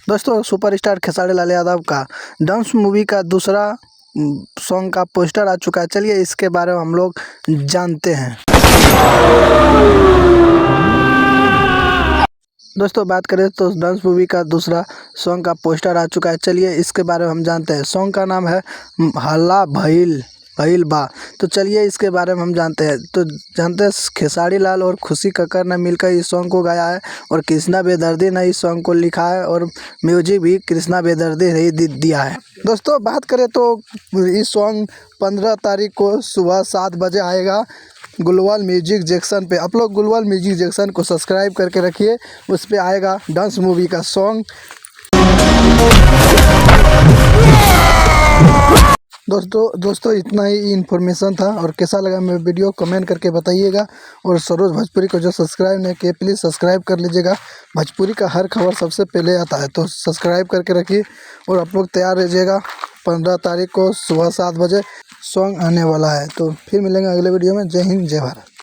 दोस्तों सुपरस्टार खेसारी लाल यादव का dance movie का दूसरा सॉन्ग का पोस्टर आ चुका है। चलिए इसके बारे में हम लोग जानते हैं। दोस्तों बात करें तो डांस मूवी का दूसरा सॉन्ग का पोस्टर आ चुका है। चलिए इसके बारे में हम जानते हैं। सॉन्ग का नाम है हल्ला भइल भइल बा। तो चलिए इसके बारे में हम जानते हैं। खेसारी लाल और खुशी कक्कर ने मिलकर इस सॉन्ग को गाया है और कृष्णा बेदर्दी ने इस सॉन्ग को लिखा है और म्यूजिक भी कृष्णा बेदर्दी ने ही दिया है। दोस्तों बात करें तो इस सॉन्ग 15 तारीख को सुबह 7 बजे आएगा ग्लोबल म्यूजिक जंक्शन पे। आप लोग ग्लोबल म्यूजिक जंक्शन को सब्सक्राइब करके रखिए, उस पे आएगा डांस मूवी का सॉन्ग। दोस्तों इतना ही इन्फॉर्मेशन था और कैसा लगा मेरा वीडियो कमेंट करके बताइएगा। और सरोज भोजपुरी को जो सब्सक्राइब नहीं किए प्लीज़ सब्सक्राइब कर लीजिएगा। भोजपुरी का हर खबर सबसे पहले आता है, तो सब्सक्राइब करके रखिए और आप लोग तैयार रहिएगा। 15 तारीख को सुबह 7 बजे सॉन्ग आने वाला है। तो फिर मिलेंगे अगले वीडियो में। जय हिंद जय भारत।